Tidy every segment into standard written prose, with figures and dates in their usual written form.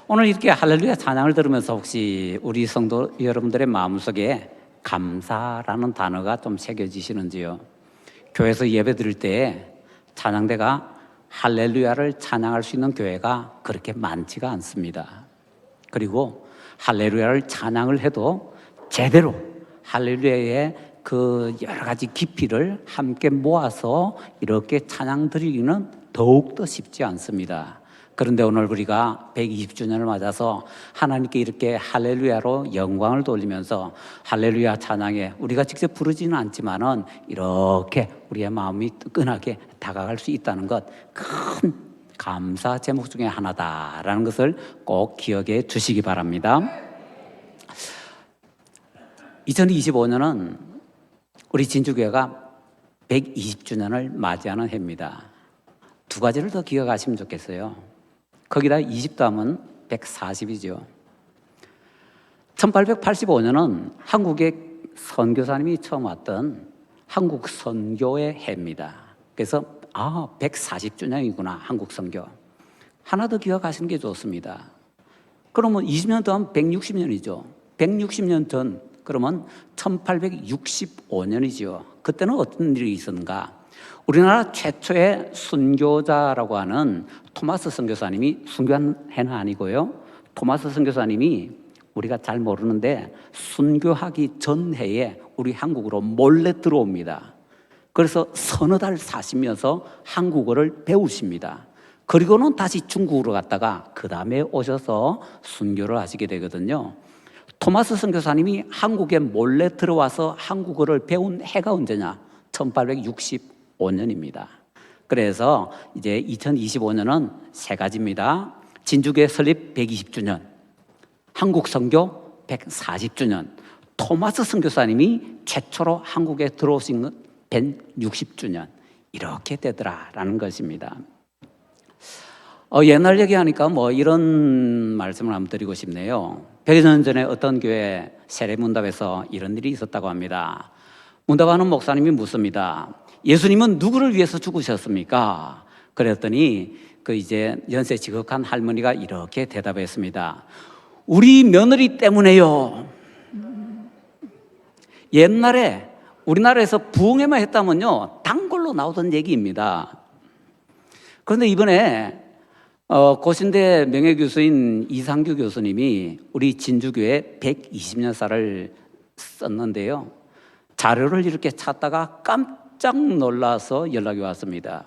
오늘 이렇게 할렐루야 찬양을 들으면서 혹시 우리 성도 여러분들의 마음속에 감사라는 단어가 좀 새겨지시는지요? 교회에서 예배 드릴 때 찬양대가 할렐루야를 찬양할 수 있는 교회가 그렇게 많지가 않습니다. 그리고 할렐루야를 찬양을 해도 제대로 할렐루야의 그 여러 가지 깊이를 함께 모아서 이렇게 찬양 드리기는 더욱더 쉽지 않습니다. 그런데 오늘 우리가 120주년을 맞아서 하나님께 이렇게 할렐루야로 영광을 돌리면서 할렐루야 찬양에 우리가 직접 부르지는 않지만은 이렇게 우리의 마음이 뜨끈하게 다가갈 수 있다는 것, 큰 감사 제목 중에 하나다라는 것을 꼭 기억해 주시기 바랍니다. 2025년은 우리 진주교회가 120주년을 맞이하는 해입니다. 두 가지를 더 기억하시면 좋겠어요. 거기다 20 더하면 140이죠. 1885년은 한국의 선교사님이 처음 왔던 한국 선교의 해입니다. 그래서 140주년이구나 한국 선교. 하나 더 기억하시는 게 좋습니다. 그러면 20년 더하면 160년이죠. 160년 전 그러면 1865년이죠. 그때는 어떤 일이 있었는가? 우리나라 최초의 순교자라고 하는 토마스 선교사님이, 순교한 해는 아니고요, 토마스 선교사님이 우리가 잘 모르는데 순교하기 전 해에 우리 한국으로 몰래 들어옵니다. 그래서 서너 달 사시면서 한국어를 배우십니다. 그리고는 다시 중국으로 갔다가 그 다음에 오셔서 순교를 하시게 되거든요. 토마스 선교사님이 한국에 몰래 들어와서 한국어를 배운 해가 언제냐? 1865년입니다. 그래서 이제 2025년은 세 가지입니다. 진주교회 설립 120주년, 한국 선교 140주년, 토마스 선교사님이 최초로 한국에 들어오신 건 160주년, 이렇게 되더라라는 것입니다. 옛날 얘기하니까 이런 말씀을 한번 드리고 싶네요. 100여 년 전에 어떤 교회 세례문답에서 이런 일이 있었다고 합니다. 문답하는 목사님이 묻습니다. 예수님은 누구를 위해서 죽으셨습니까? 그랬더니 이제 연세 지극한 할머니가 이렇게 대답했습니다. 우리 며느리 때문에요. 옛날에 우리나라에서 부흥회만 했다면요, 단골로 나오던 얘기입니다. 그런데 이번에 고신대 명예교수인 이상규 교수님이 우리 진주교회 120년사를 썼는데요, 자료를 이렇게 찾다가 깜짝 놀라서 연락이 왔습니다.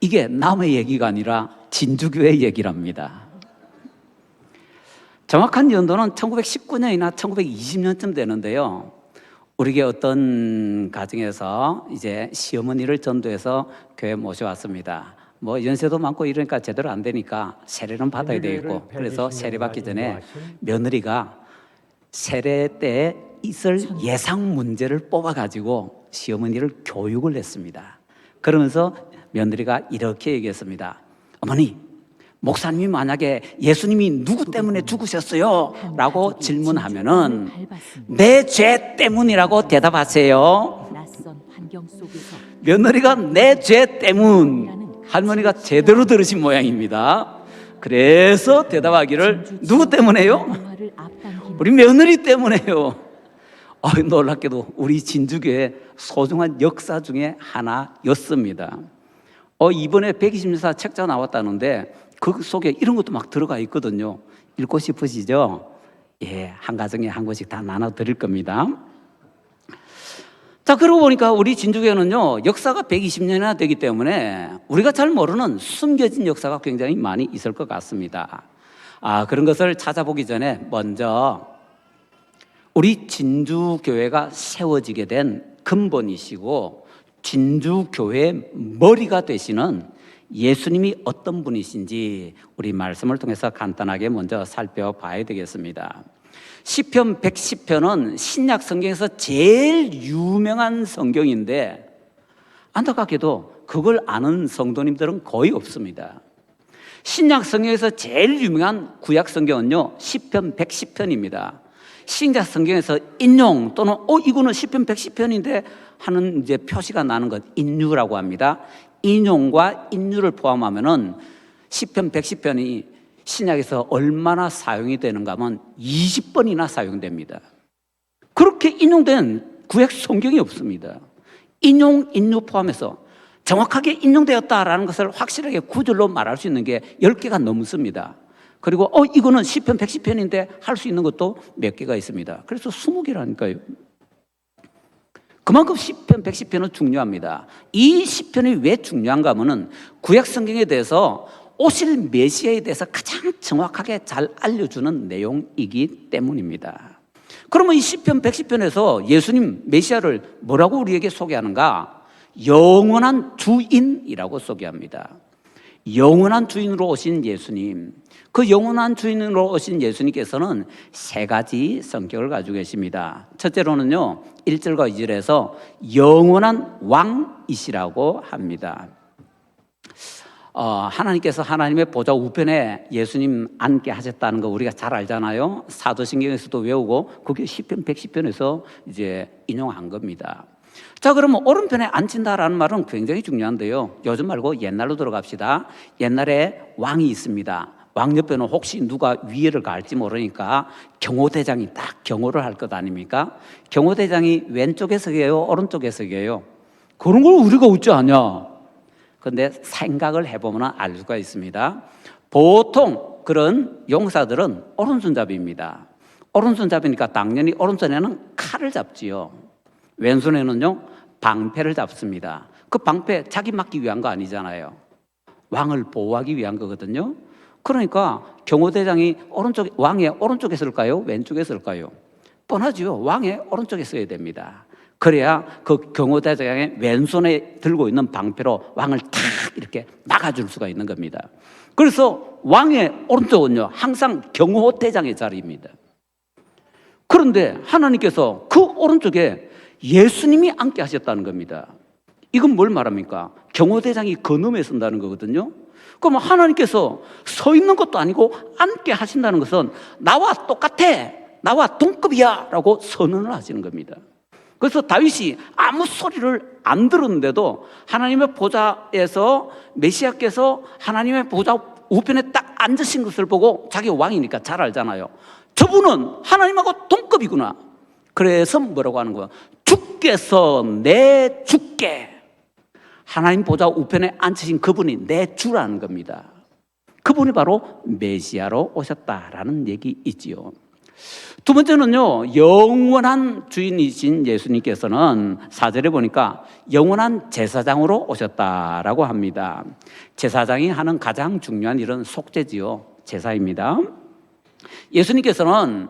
이게 남의 얘기가 아니라 진주교회 얘기랍니다. 정확한 연도는 1919년이나 1920년쯤 되는데요, 우리게 어떤 가정에서 이제 시어머니를 전도해서 교회에 모셔왔습니다. 연세도 많고 이러니까 제대로 안 되니까 세례는 받아야 되겠고, 그래서 세례 받기 전에 며느리가 세례 때 있을 예상 문제를 뽑아가지고 시어머니를 교육을 했습니다. 그러면서 며느리가 이렇게 얘기했습니다. 어머니, 목사님이 만약에 예수님이 누구 때문에 죽으셨어요? 라고 질문하면은 내 죄 때문이라고 대답하세요. 며느리가 내 죄 때문, 할머니가 제대로 들으신 모양입니다. 그래서 대답하기를 누구 때문에요? 우리 며느리 때문에요. 놀랍게도 우리 진주교회 소중한 역사 중에 하나였습니다. 이번에 120년사 책자 나왔다는데 그 속에 이런 것도 막 들어가 있거든요. 읽고 싶으시죠? 예, 한 가정에 한 권씩 다 나눠 드릴 겁니다. 자, 그러고 보니까 우리 진주교회는요, 역사가 120년이나 되기 때문에 우리가 잘 모르는 숨겨진 역사가 굉장히 많이 있을 것 같습니다. 그런 것을 찾아보기 전에 먼저 우리 진주교회가 세워지게 된 근본이시고 진주교회의 머리가 되시는 예수님이 어떤 분이신지 우리 말씀을 통해서 간단하게 먼저 살펴봐야 되겠습니다. 시편 110편은 신약 성경에서 제일 유명한 성경인데 안타깝게도 그걸 아는 성도님들은 거의 없습니다. 신약 성경에서 제일 유명한 구약 성경은요, 시편 110편입니다. 신약 성경에서 인용 또는 이거는 시편 110편인데 하는 이제 표시가 나는 것, 인유라고 합니다. 인용과 인유를 포함하면은 시편 110편이 신약에서 얼마나 사용이 되는가 하면 20번이나 사용됩니다. 그렇게 인용된 구약 성경이 없습니다. 인류 포함해서 정확하게 인용되었다라는 것을 확실하게 구절로 말할 수 있는 게 10개가 넘습니다. 그리고 이거는 시편 110편인데 할 수 있는 것도 몇 개가 있습니다. 그래서 20개라니까요. 그만큼 시편 110편은 중요합니다. 이 시편이 왜 중요한가 하면은 구약 성경에 대해서 오실 메시아에 대해서 가장 정확하게 잘 알려주는 내용이기 때문입니다. 그러면 이 시편 110편에서 예수님 메시아를 뭐라고 우리에게 소개하는가? 영원한 주인이라고 소개합니다. 영원한 주인으로 오신 예수님, 그 영원한 주인으로 오신 예수님께서는 세 가지 성격을 가지고 계십니다. 첫째로는요, 1절과 2절에서 영원한 왕이시라고 합니다. 하나님께서 하나님의 보좌 우편에 예수님 앉게 하셨다는 거 우리가 잘 알잖아요. 사도신경에서도 외우고 그게 시편 110편에서 이제 인용한 겁니다. 자, 그러면 오른편에 앉힌다라는 말은 굉장히 중요한데요. 요즘 말고 옛날로 들어갑시다. 옛날에 왕이 있습니다. 왕 옆에는 혹시 누가 위해를 갈지 모르니까 경호대장이 딱 경호를 할 것 아닙니까? 경호대장이 왼쪽에 서게요, 오른쪽에 서게요? 그런 걸 우리가 어찌 아냐? 근데 생각을 해보면 알 수가 있습니다. 보통 그런 용사들은 오른손잡이입니다. 오른손잡이니까 당연히 오른손에는 칼을 잡지요. 왼손에는요, 방패를 잡습니다. 그 방패 자기 맞기 위한 거 아니잖아요. 왕을 보호하기 위한 거거든요. 그러니까 경호대장이 왕의 오른쪽에 쓸까요? 왼쪽에 쓸까요? 뻔하죠. 왕의 오른쪽에 써야 됩니다. 그래야 그 경호대장의 왼손에 들고 있는 방패로 왕을 탁 이렇게 막아줄 수가 있는 겁니다. 그래서 왕의 오른쪽은요, 항상 경호대장의 자리입니다. 그런데 하나님께서 그 오른쪽에 예수님이 앉게 하셨다는 겁니다. 이건 뭘 말합니까? 경호대장이 건너에 쓴다는 거거든요. 그럼 하나님께서 서 있는 것도 아니고 앉게 하신다는 것은 나와 똑같아, 나와 동급이야 라고 선언을 하시는 겁니다. 그래서 다윗이 아무 소리를 안 들었는데도 하나님의 보좌에서 메시아께서 하나님의 보좌 우편에 딱 앉으신 것을 보고, 자기가 왕이니까 잘 알잖아요. 저분은 하나님하고 동급이구나. 그래서 뭐라고 하는 거야? 주께서 내 주께, 하나님 보좌 우편에 앉으신 그분이 내 주라는 겁니다. 그분이 바로 메시아로 오셨다라는 얘기이지요. 두 번째는요, 영원한 주인이신 예수님께서는 4절에 보니까 영원한 제사장으로 오셨다라고 합니다. 제사장이 하는 가장 중요한 일은 속죄지요, 제사입니다. 예수님께서는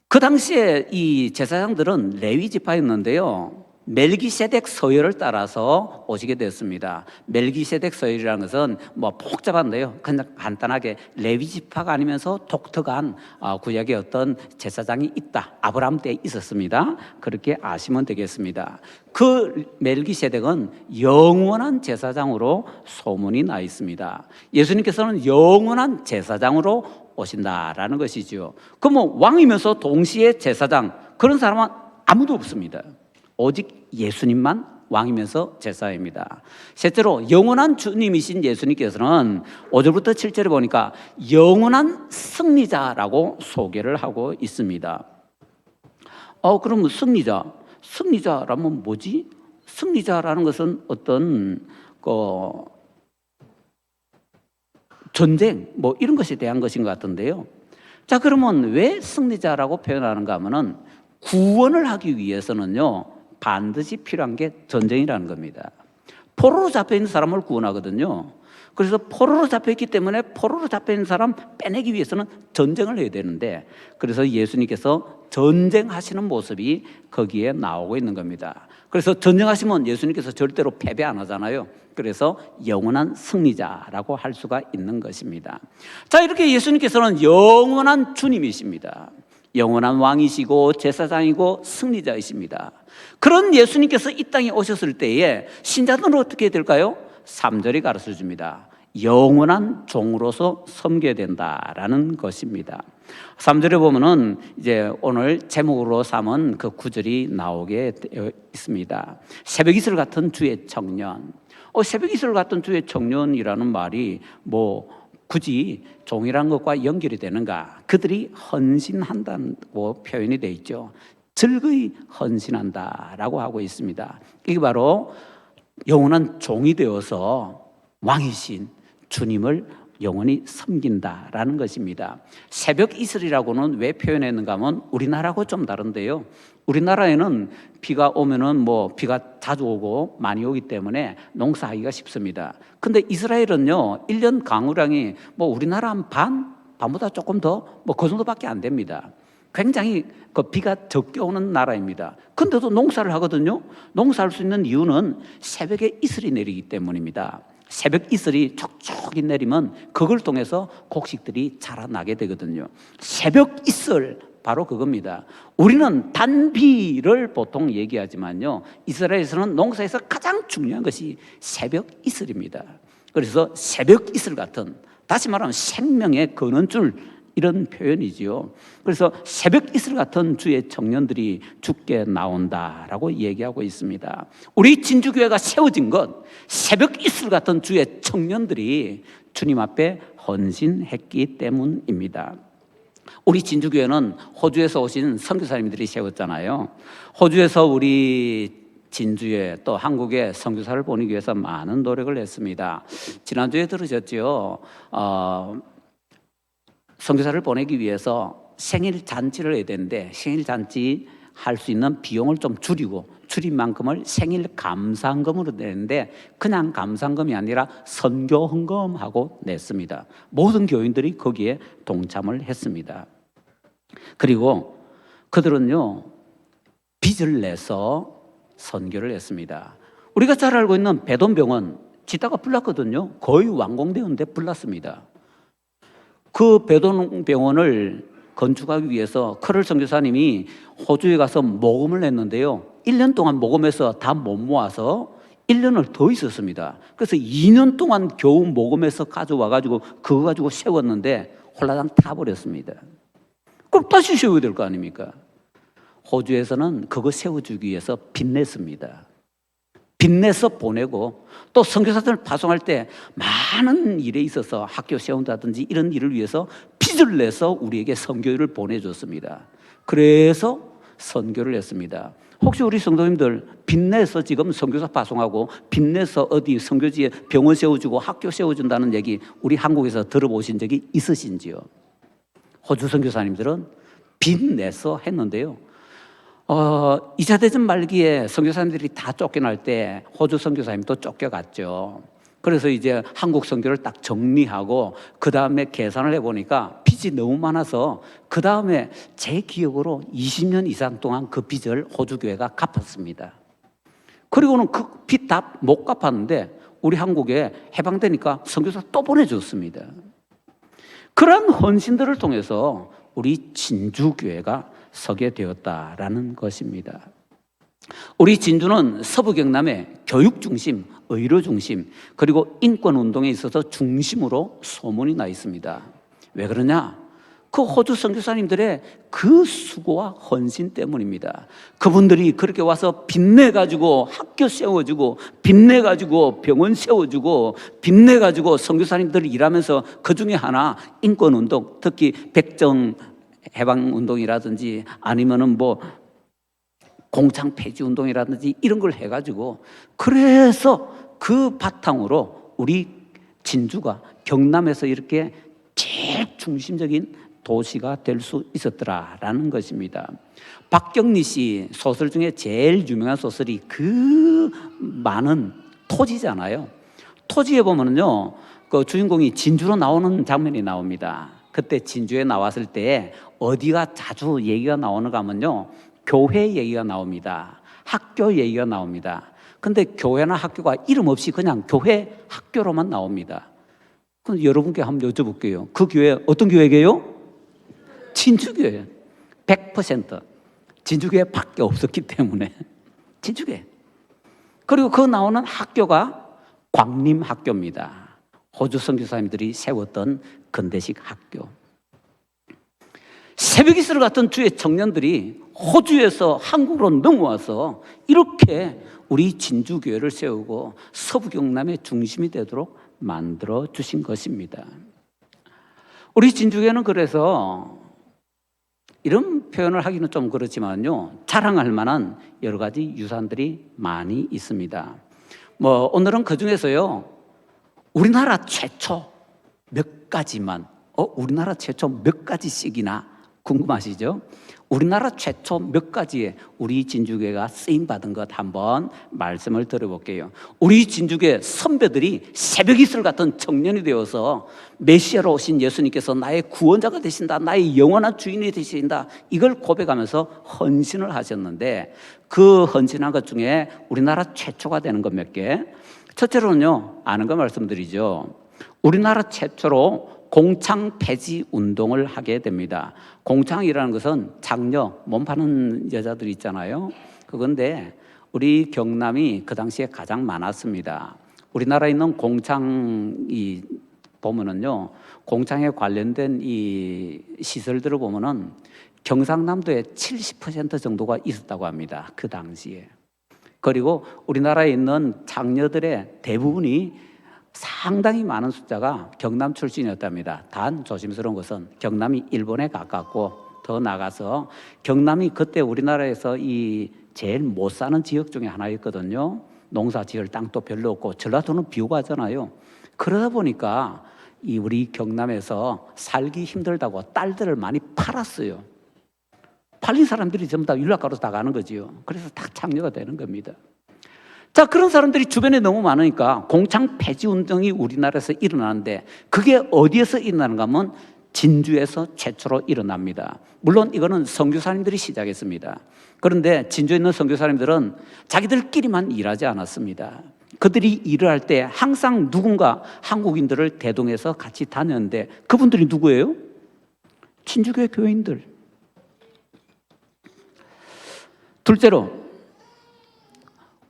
그 당시에 이 제사장들은 레위 지파였는데요, 멜기세덱 서열을 따라서 오시게 됐습니다. 멜기세덱 서열이라는 것은 뭐 복잡한데요, 그냥 간단하게 레위 지파가 아니면서 독특한 구약의 어떤 제사장이 있다, 아브라함 때에 있었습니다. 그렇게 아시면 되겠습니다. 그 멜기세덱은 영원한 제사장으로 소문이 나 있습니다. 예수님께서는 영원한 제사장으로 오신다라는 것이죠. 그럼 왕이면서 동시에 제사장, 그런 사람은 아무도 없습니다. 오직 예수님만 왕이면서 제사입니다. 셋째로 영원한 주님이신 예수님께서는 5절부터 7절에 보니까 영원한 승리자라고 소개를 하고 있습니다. 그러면 승리자라면 뭐지? 승리자라는 것은 어떤 전쟁 뭐 이런 것에 대한 것인 것 같은데요. 자, 그러면 왜 승리자라고 표현하는가 하면은 구원을 하기 위해서는요, 반드시 필요한 게 전쟁이라는 겁니다. 포로로 잡혀있는 사람을 구원하거든요. 그래서 포로로 잡혀있기 때문에 포로로 잡혀있는 사람 빼내기 위해서는 전쟁을 해야 되는데, 그래서 예수님께서 전쟁하시는 모습이 거기에 나오고 있는 겁니다. 그래서 전쟁하시면 예수님께서 절대로 패배 안 하잖아요. 그래서 영원한 승리자라고 할 수가 있는 것입니다. 자, 이렇게 예수님께서는 영원한 주님이십니다. 영원한 왕이시고 제사장이고 승리자이십니다. 그런 예수님께서 이 땅에 오셨을 때에 신자들은 어떻게 될까요? 3절이 가르쳐 줍니다. 영원한 종으로서 섬겨야 된다라는 것입니다. 3절에 보면은 이제 오늘 제목으로 삼은 그 구절이 나오게 되어 있습니다. 새벽 이슬 같은 주의 청년. 새벽 이슬 같은 주의 청년이라는 말이 뭐 굳이 종이라는 것과 연결이 되는가? 그들이 헌신한다고 표현이 되어 있죠. 즐거이 헌신한다라고 하고 있습니다. 이게 바로 영원한 종이 되어서 왕이신 주님을 영원히 섬긴다라는 것입니다. 새벽 이슬이라고는 왜 표현했는가 하면 우리나라하고 좀 다른데요. 우리나라에는 비가 오면은 비가 자주 오고 많이 오기 때문에 농사하기가 쉽습니다. 근데 이스라엘은요, 1년 강우량이 우리나라 한 반보다 조금 더 그 정도밖에 안 됩니다. 굉장히 그 비가 적게 오는 나라입니다. 근데도 농사를 하거든요. 농사할 수 있는 이유는 새벽에 이슬이 내리기 때문입니다. 새벽 이슬이 촉촉이 내리면 그걸 통해서 곡식들이 자라나게 되거든요. 새벽 이슬 바로 그겁니다. 우리는 단비를 보통 얘기하지만요, 이스라엘에서는 농사에서 가장 중요한 것이 새벽 이슬입니다. 그래서 새벽 이슬 같은, 다시 말하면 생명의 거는 줄, 이런 표현이지요. 그래서 새벽 이슬 같은 주의 청년들이 죽게 나온다라고 얘기하고 있습니다. 우리 진주교회가 세워진 것, 새벽 이슬 같은 주의 청년들이 주님 앞에 헌신했기 때문입니다. 우리 진주교회는 호주에서 오신 선교사님들이 세웠잖아요. 호주에서 우리 진주에 또 한국에 선교사를 보내기 위해서 많은 노력을 했습니다. 지난주에 들으셨죠? 선교사를 보내기 위해서 생일 잔치를 해야 되는데 생일 잔치 할 수 있는 비용을 좀 줄인 만큼을 생일 감사헌금으로 내는데 그냥 감사헌금이 아니라 선교 헌금하고 냈습니다. 모든 교인들이 거기에 동참을 했습니다. 그리고 그들은요, 빚을 내서 선교를 했습니다. 우리가 잘 알고 있는 배돈병원 짓다가 불났거든요. 거의 완공되었는데 불났습니다. 그 배돈병원을 건축하기 위해서 커럴 선교사님이 호주에 가서 모금을 냈는데요, 1년 동안 모금해서 다 못 모아서 1년을 더 있었습니다. 그래서 2년 동안 겨우 모금해서 가져와가지고 그거 가지고 세웠는데 홀라당 타버렸습니다. 그럼 다시 세워야 될 거 아닙니까? 호주에서는 그거 세워주기 위해서 빚냈습니다. 빚내서 보내고, 또 선교사들을 파송할 때 많은 일에 있어서 학교 세운다든지 이런 일을 위해서 빚을 내서 우리에게 선교를 보내줬습니다. 그래서 선교를 했습니다. 혹시 우리 성도님들 빚내서 지금 선교사 파송하고 빚내서 어디 선교지에 병원 세워주고 학교 세워준다는 얘기 우리 한국에서 들어보신 적이 있으신지요? 호주 선교사님들은 빚내서 했는데요, 2차 대전 말기에 선교사님들이 다 쫓겨날 때 호주 선교사님도 쫓겨갔죠. 그래서 이제 한국 선교를 딱 정리하고 그 다음에 계산을 해보니까 빚이 너무 많아서 그 다음에 제 기억으로 20년 이상 동안 그 빚을 호주 교회가 갚았습니다. 그리고는 그 빚 다 못 갚았는데 우리 한국에 해방되니까 선교사 또 보내줬습니다. 그런 헌신들을 통해서 우리 진주교회가 서게 되었다라는 것입니다. 우리 진주는 서부 경남의 교육 중심, 의료 중심, 그리고 인권 운동에 있어서 중심으로 소문이 나 있습니다. 왜 그러냐? 그 호주 선교사님들의 그 수고와 헌신 때문입니다. 그분들이 그렇게 와서 빚내가지고 학교 세워주고, 빚내가지고 병원 세워주고, 빚내가지고 선교사님들이 일하면서 그 중에 하나 인권 운동, 특히 백정 해방 운동이라든지 아니면은 공창 폐지 운동이라든지 이런 걸 해가지고, 그래서 그 바탕으로 우리 진주가 경남에서 이렇게 제일 중심적인 도시가 될 수 있었더라라는 것입니다. 박경리 씨 소설 중에 제일 유명한 소설이 그 많은 토지잖아요. 토지에 보면은요, 그 주인공이 진주로 나오는 장면이 나옵니다. 그때 진주에 나왔을 때 어디가 자주 얘기가 나오는가 하면요, 교회 얘기가 나옵니다. 학교 얘기가 나옵니다. 근데 교회나 학교가 이름 없이 그냥 교회, 학교로만 나옵니다. 그럼 여러분께 한번 여쭤볼게요. 그 교회 어떤 교회게요? 진주교회. 100% 진주교회밖에 없었기 때문에 진주교회. 그리고 그 나오는 학교가 광림학교입니다. 호주 선교사님들이 세웠던 근대식 학교. 새벽이슬 같은 주의 청년들이 호주에서 한국으로 넘어와서 이렇게 우리 진주교회를 세우고 서부 경남의 중심이 되도록 만들어 주신 것입니다. 우리 진주교는 그래서 이런 표현을 하기는 좀 그렇지만요, 자랑할 만한 여러 가지 유산들이 많이 있습니다. 오늘은 그 중에서요, 우리나라 최초 몇 가지만, 우리나라 최초 몇 가지씩이나 궁금하시죠? 우리나라 최초 몇 가지의 우리 진주교회가 쓰임받은 것 한번 말씀을 드려볼게요. 우리 진주교회 선배들이 새벽 이슬 같은 청년이 되어서 메시아로 오신 예수님께서 나의 구원자가 되신다, 나의 영원한 주인이 되신다, 이걸 고백하면서 헌신을 하셨는데, 그 헌신한 것 중에 우리나라 최초가 되는 것 몇 개. 첫째로는요, 아는 거 말씀드리죠. 우리나라 최초로 공창 폐지 운동을 하게 됩니다. 공창이라는 것은 장녀, 몸 파는 여자들 있잖아요. 그건데 우리 경남이 그 당시에 가장 많았습니다. 우리나라에 있는 공창이 보면은요, 공창에 관련된 이 시설들을 보면은 경상남도에 70% 정도가 있었다고 합니다. 그 당시에. 그리고 우리나라에 있는 장녀들의 대부분이 상당히 많은 숫자가 경남 출신이었답니다. 단 조심스러운 것은 경남이 일본에 가깝고, 더 나가서 경남이 그때 우리나라에서 이 제일 못 사는 지역 중에 하나였거든요. 농사 지을 땅도 별로 없고, 전라도는 비 오고 하잖아요. 그러다 보니까 이 우리 경남에서 살기 힘들다고 딸들을 많이 팔았어요. 팔린 사람들이 전부 다 윤락가로 다 가는 거지요. 그래서 다 장녀가 되는 겁니다. 자, 그런 사람들이 주변에 너무 많으니까 공창 폐지 운동이 우리나라에서 일어나는데, 그게 어디에서 일어나는가 하면 진주에서 최초로 일어납니다. 물론 이거는 선교사님들이 시작했습니다. 그런데 진주에 있는 선교사님들은 자기들끼리만 일하지 않았습니다. 그들이 일을 할 때 항상 누군가 한국인들을 대동해서 같이 다녔는데, 그분들이 누구예요? 진주교회 교인들. 둘째로,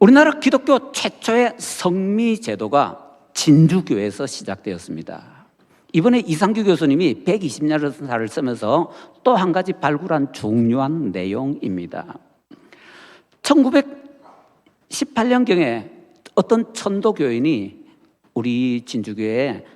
우리나라 기독교 최초의 성미 제도가 진주교회에서 시작되었습니다. 이번에 이상규 교수님이 120년을 쓰면서 또 한 가지 발굴한 중요한 내용입니다. 1918년경에 어떤 천도교인이 우리 진주교회에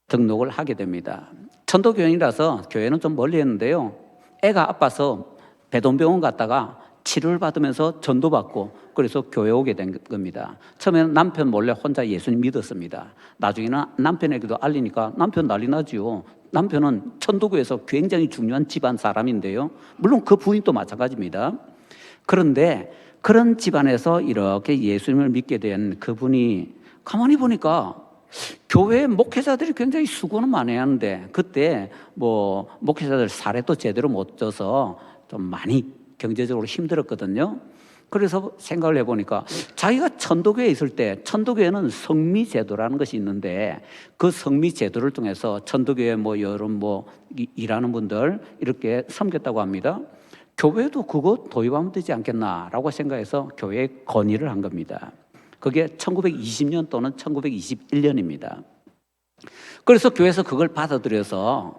등록을 하게 됩니다. 천도교인이라서 교회는 좀 멀리 했는데요, 애가 아파서 배돈병원 갔다가 치료를 받으면서 전도받고, 그래서 교회 오게 된 겁니다. 처음에는 남편 몰래 혼자 예수님 믿었습니다. 나중에는 남편에게도 알리니까 남편 난리 나지요. 남편은 천도교에서 굉장히 중요한 집안 사람인데요, 물론 그 부인도 마찬가지입니다. 그런데 그런 집안에서 이렇게 예수님을 믿게 된 그분이 가만히 보니까 교회 목회자들이 굉장히 수고는 많이 하는데, 그때 목회자들 사례도 제대로 못 져서 좀 많이 경제적으로 힘들었거든요. 그래서 생각을 해보니까 자기가 천도교회에 있을 때, 천도교회는 성미제도라는 것이 있는데, 그 성미제도를 통해서 천도교회 여름 일하는 분들 이렇게 섬겼다고 합니다. 교회도 그거 도입하면 되지 않겠나라고 생각해서 교회에 건의를 한 겁니다. 그게 1920년 또는 1921년입니다. 그래서 교회에서 그걸 받아들여서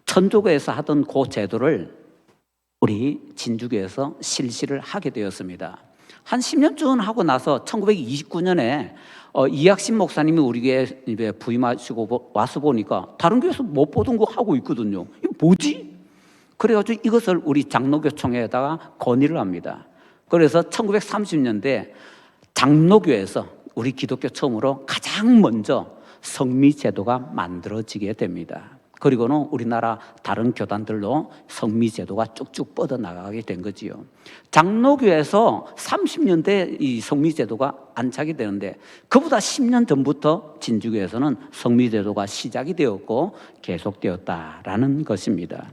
천주교에서 하던 그 제도를 우리 진주교에서 실시를 하게 되었습니다. 한 10년쯤 하고 나서 1929년에 이학신 목사님이 우리 교회에 부임하시고 와서 보니까 다른 교회에서 못 보던 거 하고 있거든요. 이거 뭐지? 그래가지고 이것을 우리 장로교총회에다가 건의를 합니다. 그래서 1930년대 장로교에서 우리 기독교 처음으로 가장 먼저 성미제도가 만들어지게 됩니다. 그리고는 우리나라 다른 교단들로 성미제도가 쭉쭉 뻗어나가게 된 거지요. 장로교에서 30년대 이 성미제도가 안착이 되는데, 그보다 10년 전부터 진주교에서는 성미제도가 시작이 되었고 계속되었다라는 것입니다.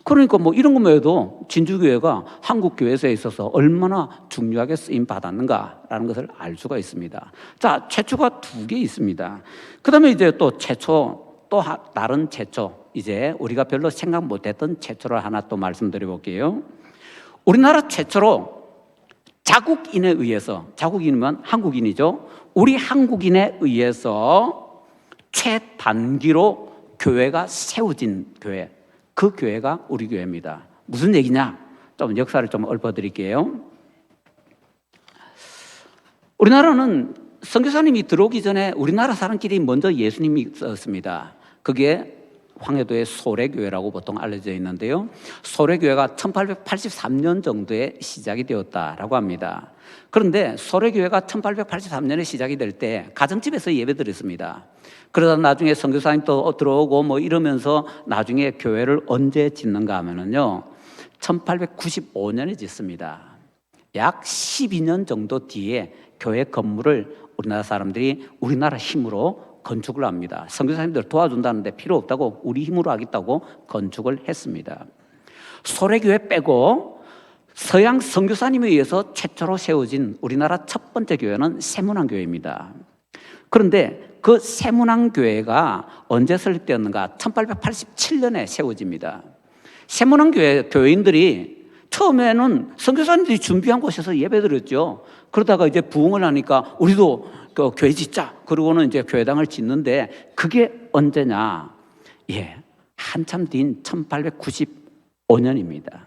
그러니까 이런 것만 해도 진주교회가 한국교회에 있어서 얼마나 중요하게 쓰임 받았는가라는 것을 알 수가 있습니다. 자, 최초가 2개 있습니다. 그 다음에 이제 또 최초, 또 다른 최초, 이제 우리가 별로 생각 못했던 최초를 하나 또 말씀드려 볼게요. 우리나라 최초로 자국인에 의해서, 자국인이면 한국인이죠, 우리 한국인에 의해서 최단기로 교회가 세워진 교회, 그 교회가 우리 교회입니다. 무슨 얘기냐? 좀 역사를 좀 읊어드릴게요. 우리나라는 선교사님이 들어오기 전에 우리나라 사람끼리 먼저 예수님이 있었습니다. 그게 황해도의 소래교회라고 보통 알려져 있는데요. 소래교회가 1883년 정도에 시작이 되었다라고 합니다. 그런데 소래교회가 1883년에 시작이 될 때 가정집에서 예배드렸습니다. 그러다 나중에 선교사님 또 들어오고 뭐 이러면서 나중에 교회를 언제 짓는가 하면은요, 1895년에 짓습니다. 약 12년 정도 뒤에 교회 건물을 우리나라 사람들이 우리나라 힘으로 건축을 합니다. 선교사님들 도와준다는데 필요 없다고 우리 힘으로 하겠다고 건축을 했습니다. 소래교회 빼고 서양 선교사님에 의해서 최초로 세워진 우리나라 첫 번째 교회는 세문안교회입니다. 그런데 그 세문안교회가 언제 설립되었는가? 1887년에 세워집니다. 세문안교회 교회인들이 처음에는 선교사님들이 준비한 곳에서 예배드렸죠. 그러다가 이제 부흥을 하니까 우리도 그 교회 짓자. 그러고는 이제 교회당을 짓는데 그게 언제냐? 한참 뒤인 1895년입니다.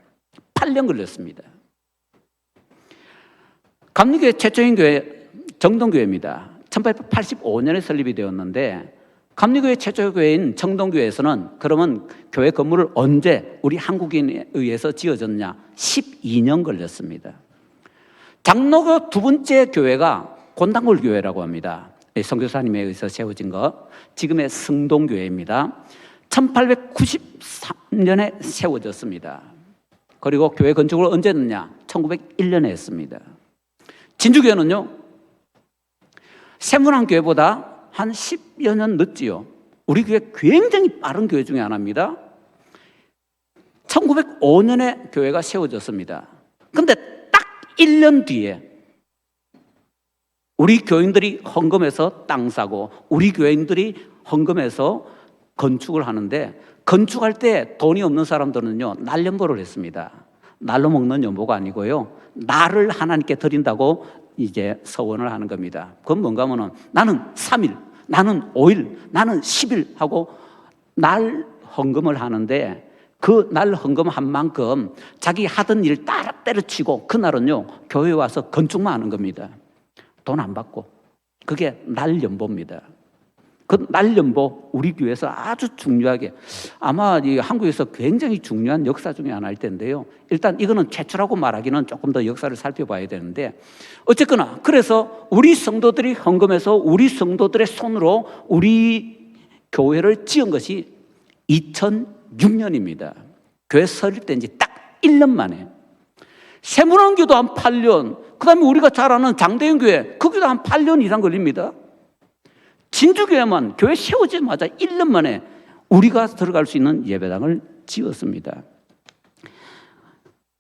8년 걸렸습니다. 감리교회 최초인 교회 정동교회입니다. 1885년에 설립이 되었는데 감리교회 최초 교회인 정동교회에서는 그러면 교회 건물을 언제 우리 한국인에 의해서 지어졌냐? 12년 걸렸습니다. 장로교 두 번째 교회가 곤당골교회라고 합니다. 선교사님에 의해서 세워진 것, 지금의 성동교회입니다. 1893년에 세워졌습니다. 그리고 교회 건축을 언제 했느냐? 1901년에 했습니다. 진주교회는요, 세문안교회보다 한 10여 년 늦지요. 우리 교회 굉장히 빠른 교회 중에 하나입니다. 1905년에 교회가 세워졌습니다. 근데 딱 1년 뒤에 우리 교인들이 헌금해서 땅 사고 우리 교인들이 헌금해서 건축을 하는데, 건축할 때 돈이 없는 사람들은요, 날연보를 했습니다. 날로 먹는 연보가 아니고요, 날을 하나님께 드린다고 이제 서원을 하는 겁니다. 그건 뭔가 하면은 나는 3일, 나는 5일, 나는 10일 하고 날 헌금을 하는데, 그 날 헌금한 만큼 자기 하던 일 따라 때려치고 그날은요, 교회 와서 건축만 하는 겁니다. 돈 안 받고. 그게 날 연보입니다. 그 날 연보, 우리 교회에서 아주 중요하게, 아마 이 한국에서 굉장히 중요한 역사 중에 하나일 텐데요. 일단 이거는 최초라고 말하기는 조금 더 역사를 살펴봐야 되는데, 어쨌거나 그래서 우리 성도들이 헌금해서 우리 성도들의 손으로 우리 교회를 지은 것이 2006년입니다. 교회 설립된 지 딱 1년 만에. 세문안교도 한 8년, 그 다음에 우리가 잘 아는 장대현교회, 거기도 한 8년 이상 걸립니다. 진주교회만 교회 세워지자마자 1년 만에 우리가 들어갈 수 있는 예배당을 지었습니다.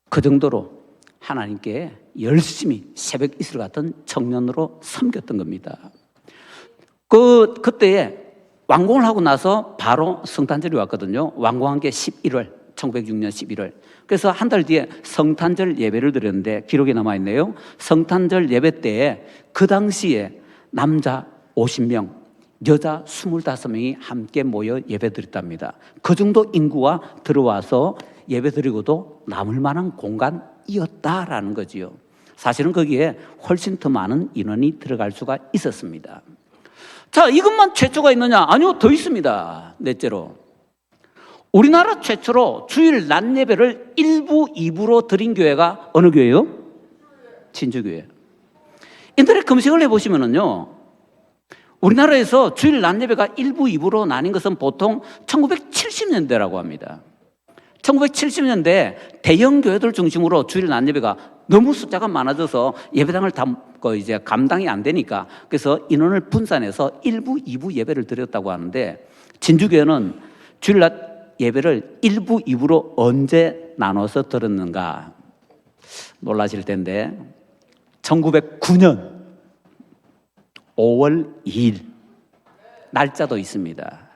그 정도로 하나님께 열심히 새벽 이슬 같은 청년으로 섬겼던 겁니다. 그때에 완공을 하고 나서 바로 성탄절이 왔거든요. 완공한 게 1906년 11월. 그래서 한 달 뒤에 성탄절 예배를 드렸는데 기록이 남아있네요. 성탄절 예배 때에 그 당시에 남자 50명, 여자 25명이 함께 모여 예배드렸답니다. 그 정도 인구가 들어와서 예배드리고도 남을 만한 공간이었다라는 거지요. 사실은 거기에 훨씬 더 많은 인원이 들어갈 수가 있었습니다. 자, 이것만 최초가 있느냐? 아니요, 더 있습니다. 넷째로, 우리나라 최초로 주일 낮 예배를 1부, 2부로 드린 교회가 어느 교회요? 진주교회. 인터넷 검색을 해보시면은요, 우리나라에서 주일 낮 예배가 1부, 2부로 나뉜 것은 보통 1970년대라고 합니다. 1970년대 대형 교회들 중심으로 주일 낮 예배가 너무 숫자가 많아져서 예배당을 이제 감당이 안 되니까, 그래서 인원을 분산해서 1부, 2부 예배를 드렸다고 하는데, 진주교회는 주일 낮 예배를 1부, 2부로 언제 나눠서 드렸는가? 놀라실 텐데 1909년 5월 2일 날짜도 있습니다.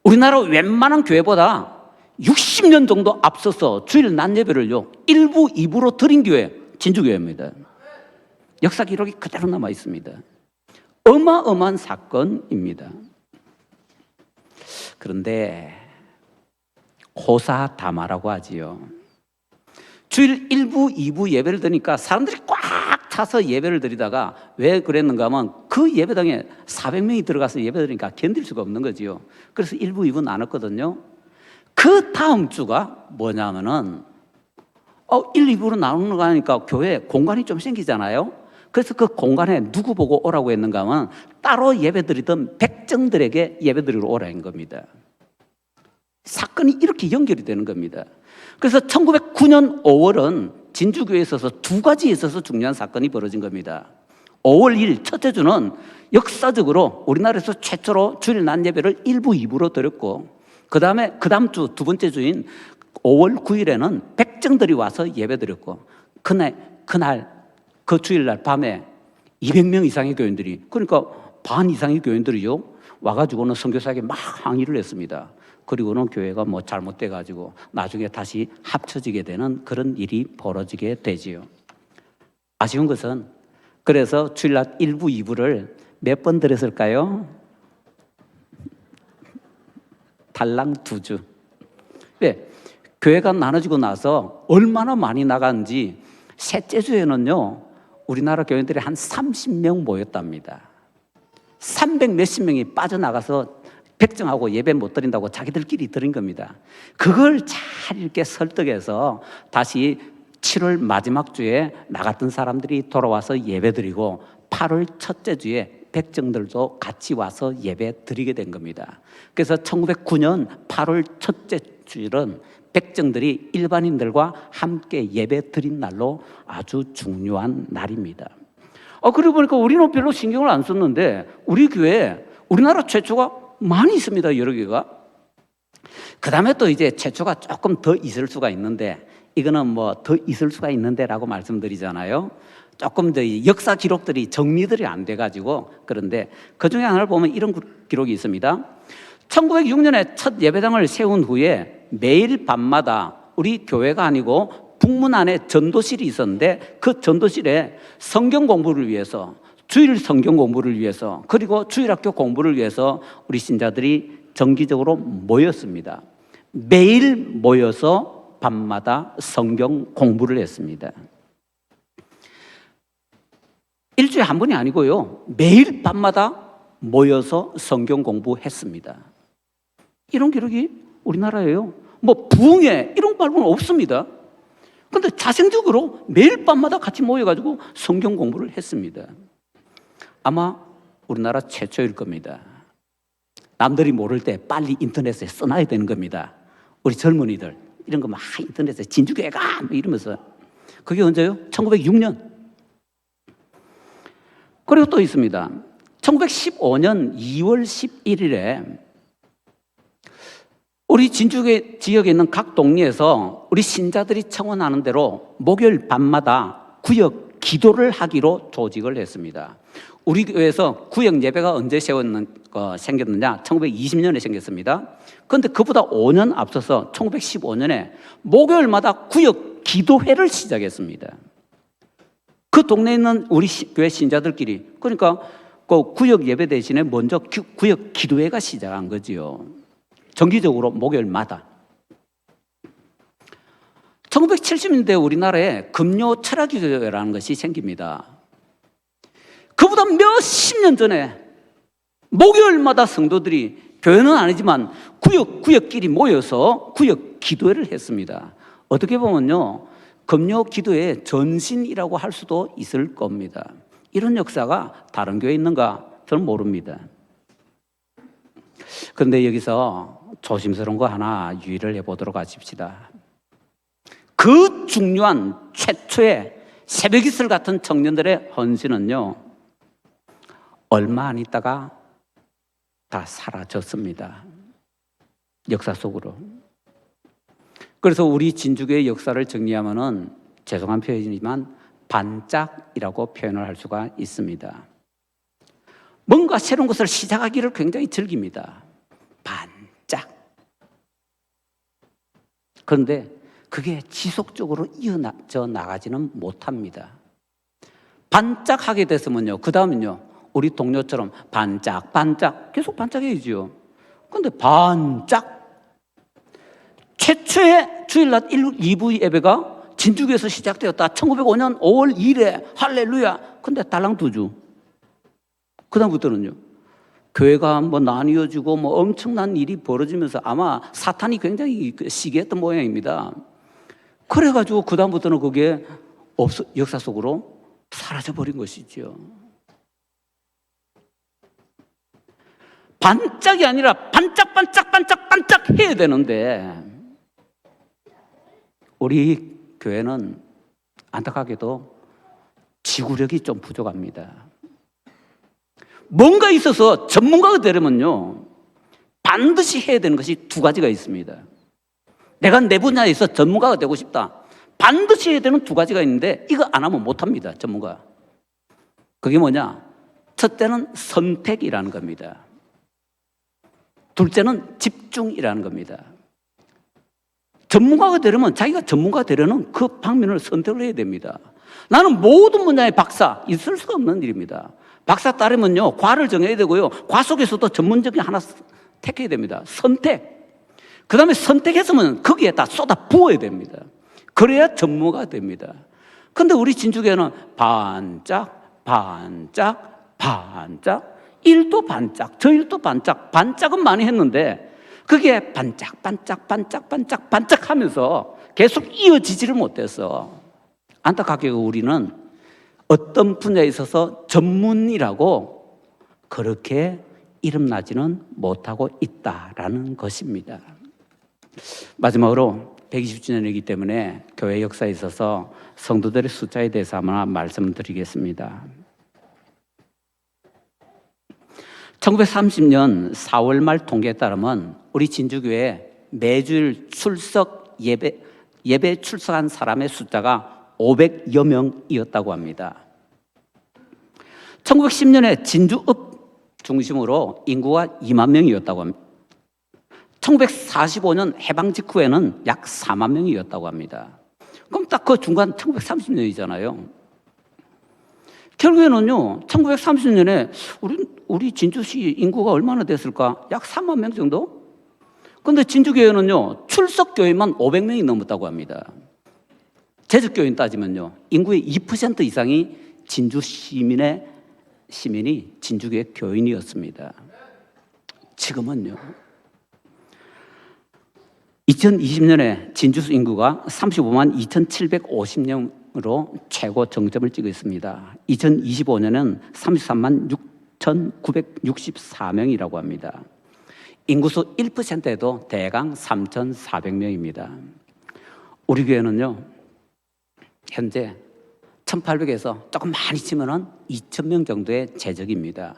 우리나라 웬만한 교회보다 60년 정도 앞서서 주일 낮 예배를요 1부, 2부로 드린 교회 진주교회입니다. 역사 기록이 그대로 남아 있습니다. 어마어마한 사건입니다. 그런데 호사다마라고 하지요. 주일 1부, 2부 예배를 드리니까 사람들이 꽉 차서 예배를 드리다가 왜 그랬는가 하면 그 예배당에 400명이 들어가서 예배드리니까 견딜 수가 없는 거지요. 그래서 1부, 2부 나눴거든요. 그 다음 주가 뭐냐면은 1, 2부로 나누는 거 하니까 교회에 공간이 좀 생기잖아요. 그래서 그 공간에 누구 보고 오라고 했는가 하면 따로 예배드리던 백정들에게 예배드리러 오라는 겁니다. 사건이 이렇게 연결이 되는 겁니다. 그래서 1909년 5월은 진주교회에 있어서 두 가지에 있어서 중요한 사건이 벌어진 겁니다. 5월 1일 첫째 주는 역사적으로 우리나라에서 최초로 주일 낮 예배를 1부, 2부로 드렸고, 그 다음에 그 다음 주 두 번째 주인 5월 9일에는 백정들이 와서 예배 드렸고, 그날 그 주일날 밤에 200명 이상의 교인들이, 그러니까 반 이상의 교인들이요, 와가지고는 선교사에게 막 항의를 했습니다. 그리고는 교회가 뭐 잘못돼가지고 나중에 다시 합쳐지게 되는 그런 일이 벌어지게 되지요. 아쉬운 것은 그래서 주일날 1부, 2부를 몇 번 드렸을까요? 달랑 2주. 왜? 교회가 나눠지고 나서 얼마나 많이 나갔는지 셋째 주에는요, 우리나라 교인들이 한 30명 모였답니다. 300 몇십 명이 빠져나가서 백정하고 예배 못 드린다고 자기들끼리 드린 겁니다. 그걸 잘 이렇게 설득해서 다시 7월 마지막 주에 나갔던 사람들이 돌아와서 예배 드리고 8월 첫째 주에 백정들도 같이 와서 예배 드리게 된 겁니다. 그래서 1909년 8월 첫째 주일은 백정들이 일반인들과 함께 예배 드린 날로 아주 중요한 날입니다. 그러고 보니까 우리는 별로 신경을 안 썼는데 우리 교회에 우리나라 최초가 많이 있습니다. 여러 개가. 그 다음에 또 이제 최초가 조금 더 있을 수가 있는데, 이거는 뭐 더 있을 수가 있는데라고 말씀드리잖아요. 조금 더 역사 기록들이 정리들이 안 돼가지고, 그런데 그 중에 하나를 보면 이런 기록이 있습니다. 1906년에 첫 예배당을 세운 후에 매일 밤마다 우리 교회가 아니고 북문 안에 전도실이 있었는데, 그 전도실에 성경 공부를 위해서, 주일 성경 공부를 위해서, 그리고 주일학교 공부를 위해서 우리 신자들이 정기적으로 모였습니다. 매일 모여서 밤마다 성경 공부를 했습니다. 일주일에 한 번이 아니고요, 매일 밤마다 모여서 성경 공부했습니다. 이런 기록이 우리나라에요. 뭐 부흥회 이런 거 말고는 없습니다. 그런데 자생적으로 매일 밤마다 같이 모여가지고 성경 공부를 했습니다. 아마 우리나라 최초일 겁니다. 남들이 모를 때 빨리 인터넷에 써놔야 되는 겁니다. 우리 젊은이들 이런 거 막 인터넷에 진주교회가 이러면서. 그게 언제요? 1906년. 그리고 또 있습니다. 1915년 2월 11일에 우리 진주교회 지역에 있는 각 동리에서 우리 신자들이 청원하는 대로 목요일 밤마다 구역 기도를 하기로 조직을 했습니다. 우리 교회에서 구역 예배가 언제 생겼느냐? 1920년에 생겼습니다. 그런데 그보다 5년 앞서서 1915년에 목요일마다 구역 기도회를 시작했습니다. 그 동네에 있는 우리 교회 신자들끼리, 그러니까 그 구역 예배 대신에 먼저 구역 기도회가 시작한 거지요. 정기적으로 목요일마다. 1970년대 우리나라에 금요 철학기도회라는 것이 생깁니다. 그보다 몇십 년 전에 목요일마다 성도들이, 교회는 아니지만 구역끼리 모여서 구역 기도회를 했습니다. 어떻게 보면요, 금요 기도회의 전신이라고 할 수도 있을 겁니다. 이런 역사가 다른 교회에 있는가 저는 모릅니다. 그런데 여기서 조심스러운 거 하나 유의를 해보도록 하십시다. 그 중요한 최초의 새벽이슬 같은 청년들의 헌신은요, 얼마 안 있다가 다 사라졌습니다. 역사 속으로. 그래서 우리 진주교의 역사를 정리하면은, 죄송한 표현이지만 반짝이라고 표현을 할 수가 있습니다. 뭔가 새로운 것을 시작하기를 굉장히 즐깁니다. 반짝. 그런데 그게 지속적으로 이어져 나가지는 못합니다. 반짝하게 됐으면요, 그 다음은요, 우리 동료처럼 반짝 계속 반짝해야죠. 그런데 반짝. 최초의 주일낮 2부 예배가 진주교에서 시작되었다. 1905년 5월 2일에 할렐루야. 근데 달랑 2주. 그다음부터는요, 교회가 뭐 나뉘어지고 뭐 엄청난 일이 벌어지면서 아마 사탄이 굉장히 시기했던 모양입니다. 그래가지고 그다음부터는 그게 역사 속으로 사라져버린 것이죠. 반짝이 아니라 반짝반짝 해야 되는데, 우리 교회는 안타깝게도 지구력이 좀 부족합니다. 뭔가 있어서 전문가가 되려면요, 반드시 해야 되는 것이 두 가지가 있습니다. 내가 내 분야에서 전문가가 되고 싶다. 반드시 해야 되는 두 가지가 있는데 이거 안 하면 못합니다, 전문가. 그게 뭐냐? 첫째는 선택이라는 겁니다. 둘째는 집중이라는 겁니다. 전문가가 되려면 자기가 전문가가 되려는 그 방면을 선택을 해야 됩니다. 나는 모든 분야의 박사, 있을 수가 없는 일입니다. 박사 따르면요, 과를 정해야 되고요, 과 속에서도 전문적인 하나 택해야 됩니다. 선택. 그 다음에 선택했으면 거기에다 쏟아 부어야 됩니다. 그래야 전문가가 됩니다. 근데 우리 진주교회는 반짝, 일도 반짝, 저 일도 반짝은 많이 했는데 그게 반짝 하면서 계속 이어지지를 못해서 안타깝게 우리는 어떤 분야에 있어서 전문이라고 그렇게 이름나지는 못하고 있다라는 것입니다. 마지막으로 120주년이기 때문에 교회 역사에 있어서 성도들의 숫자에 대해서 하나 말씀드리겠습니다. 1930년 4월 말 통계에 따르면 우리 진주교회 매주일 출석 예배 출석한 사람의 숫자가 500여 명이었다고 합니다. 1910년에 진주읍 중심으로 인구가 2만 명이었다고 합니다. 1945년 해방 직후에는 약 4만 명이었다고 합니다. 그럼 딱 그 중간 1930년이잖아요. 결국에는요, 1930년에 우리 진주시 인구가 얼마나 됐을까? 약 3만 명 정도? 근데 진주교회는요, 출석교회만 500명이 넘었다고 합니다. 재직교인 따지면요, 인구의 2% 이상이 진주 시민이 진주교회 교인이었습니다. 지금은요, 2020년에 진주 인구가 35만 2,750명으로 최고 정점을 찍고 있습니다. 2025년은 33만 6,964명이라고 합니다. 인구수 1%에도 대강 3,400명입니다. 우리 교회는요, 현재 1,800에서 조금 많이 치면은 2,000명 정도의 재적입니다.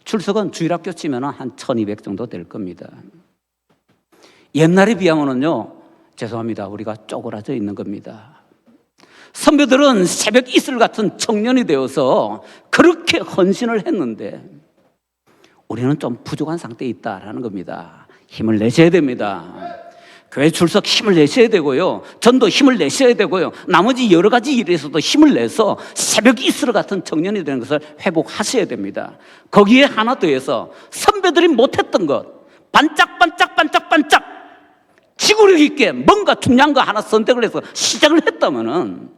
출석은 주일학교 치면은 한 1,200 정도 될 겁니다. 옛날에 비하면은요, 죄송합니다, 우리가 쪼그라져 있는 겁니다. 선배들은 새벽 이슬 같은 청년이 되어서 그렇게 헌신을 했는데 우리는 좀 부족한 상태에 있다라는 겁니다. 힘을 내셔야 됩니다. 교회 출석 힘을 내셔야 되고요, 전도 힘을 내셔야 되고요, 나머지 여러 가지 일에서도 힘을 내서 새벽 이슬 같은 청년이 되는 것을 회복하셔야 됩니다. 거기에 하나 더해서 선배들이 못했던 것, 반짝 지구력 있게 뭔가 중요한 거 하나 선택을 해서 시작을 했다면은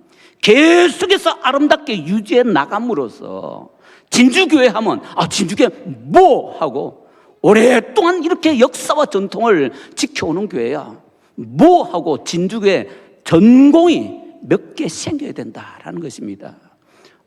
계속해서 아름답게 유지해 나감으로써 진주교회 하면 진주교회 뭐 하고 오랫동안 이렇게 역사와 전통을 지켜오는 교회야 뭐 하고 진주교회 전공이 몇 개 생겨야 된다라는 것입니다.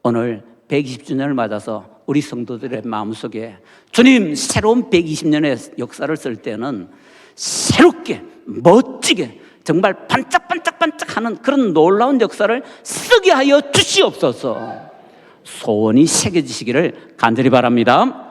오늘 120주년을 맞아서 우리 성도들의 마음속에 주님 새로운 120년의 역사를 쓸 때는 새롭게 멋지게 정말 반짝반짝하는 그런 놀라운 역사를 쓰게 하여 주시옵소서. 소원이 새겨지시기를 간절히 바랍니다.